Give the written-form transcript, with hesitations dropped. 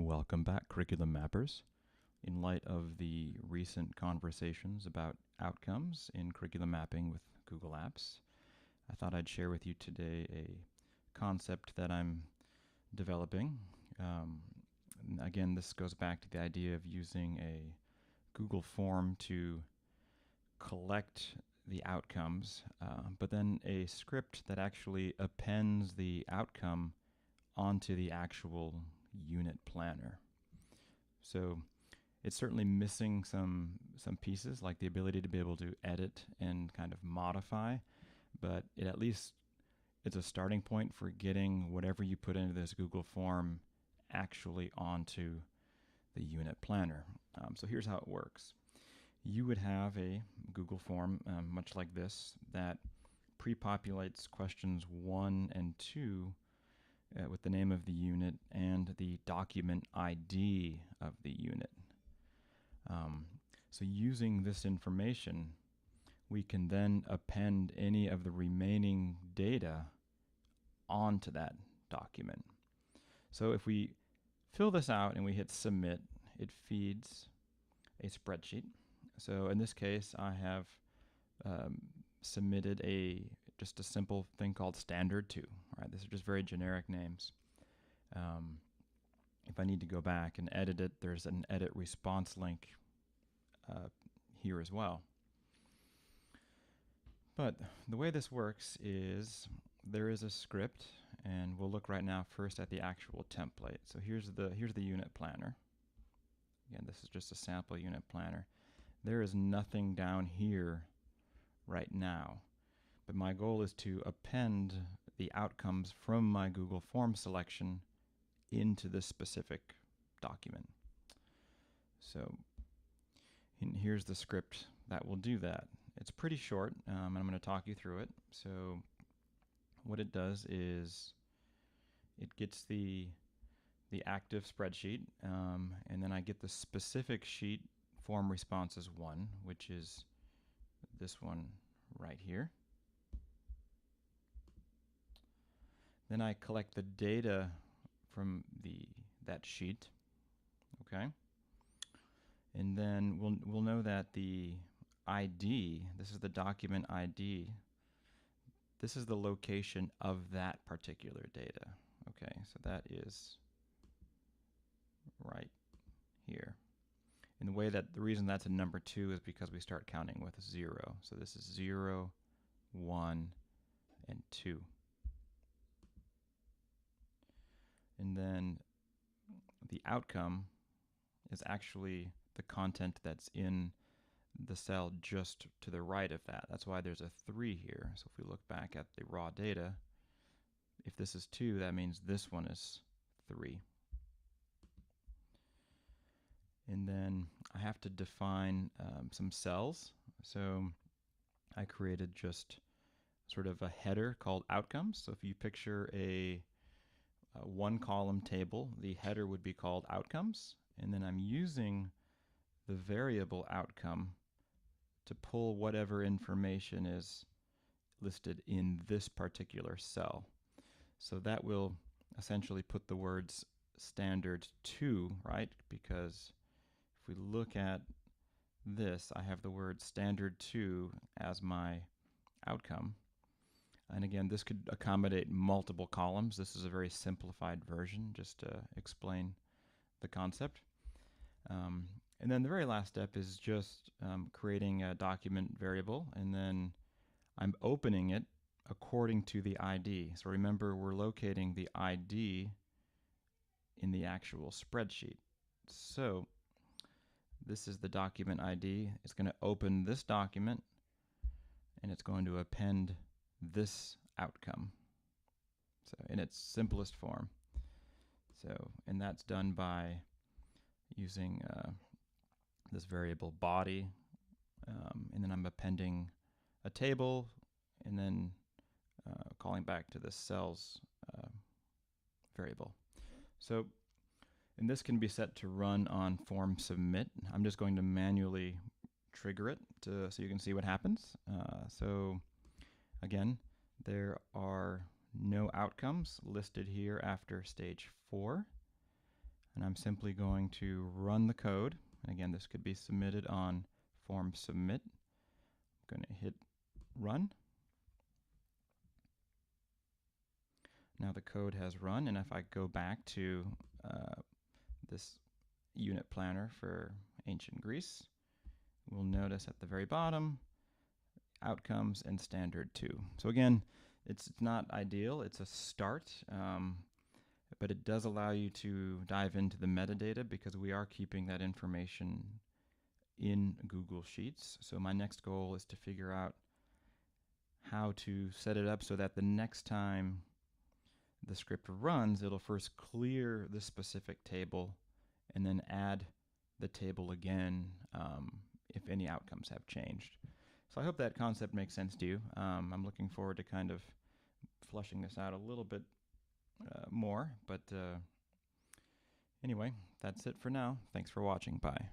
Welcome back, Curriculum Mappers. In light of the recent conversations about outcomes in curriculum mapping with Google Apps, I thought I'd share with you today a concept that I'm developing. Again, this goes back to the idea of using a Google form to collect the outcomes, but then a script that actually appends the outcome onto the actual unit planner. So it's certainly missing some pieces, like the ability to be able to edit and kind of modify, but it at least it's a starting point for getting whatever you put into this Google form actually onto the unit planner. So here's how it works. You would have a Google form, much like this, that pre-populates questions 1 and 2 with the name of the unit and the document ID of the unit. So using this information, we can then append any of the remaining data onto that document. So if we fill this out and we hit submit, it feeds a spreadsheet. So in this case, I have submitted just a simple thing called standard 2. Right, these are just very generic names. If I need to go back and edit it, there's an edit response link here as well. But the way this works is there is a script, and we'll look right now first at the actual template. So here's the unit planner. Again, this is just a sample unit planner. There is nothing down here right now, but my goal is to append the outcomes from my Google Form selection into this specific document. So here's the script that will do that. It's pretty short, and I'm going to talk you through it. So what it does is it gets the active spreadsheet, and then I get the specific sheet form responses 1, which is this one right here. Then I collect the data from that sheet, okay? And then we'll know that the ID, this is the document ID, this is the location of that particular data. Okay, so that is right here. And the reason that's a number 2 is because we start counting with 0. So this is 0, 1, and 2. And then the outcome is actually the content that's in the cell just to the right of that. That's why there's a 3 here. So if we look back at the raw data, if this is 2, that means this one is 3. And then I have to define some cells. So I created just sort of a header called outcomes. So if you picture a one-column table, the header would be called outcomes. And then I'm using the variable outcome to pull whatever information is listed in this particular cell. So that will essentially put the words standard 2, right? Because if we look at this, I have the word standard 2 as my outcome. And again, this could accommodate multiple columns. This is a very simplified version just to explain the concept. And then the very last step is just creating a document variable, and then I'm opening it according to the ID. So remember, we're locating the ID in the actual spreadsheet. So this is the document ID. It's going to open this document, and it's going to append this outcome, so in its simplest form. So, and that's done by using this variable body, and then I'm appending a table, and then calling back to the cells variable. So, and this can be set to run on form submit. I'm just going to manually trigger it so you can see what happens. So again, there are no outcomes listed here after stage 4. And I'm simply going to run the code. Again, this could be submitted on form submit. I'm going to hit run. Now the code has run, and if I go back to this unit planner for ancient Greece, we'll notice at the very bottom, outcomes and standard 2. So again, it's not ideal. It's a start, but it does allow you to dive into the metadata because we are keeping that information in Google Sheets. So my next goal is to figure out how to set it up so that the next time the script runs, it'll first clear the specific table and then add the table again if any outcomes have changed. So I hope that concept makes sense to you. I'm looking forward to kind of fleshing this out a little bit more, but anyway, that's it for now. Thanks for watching. Bye.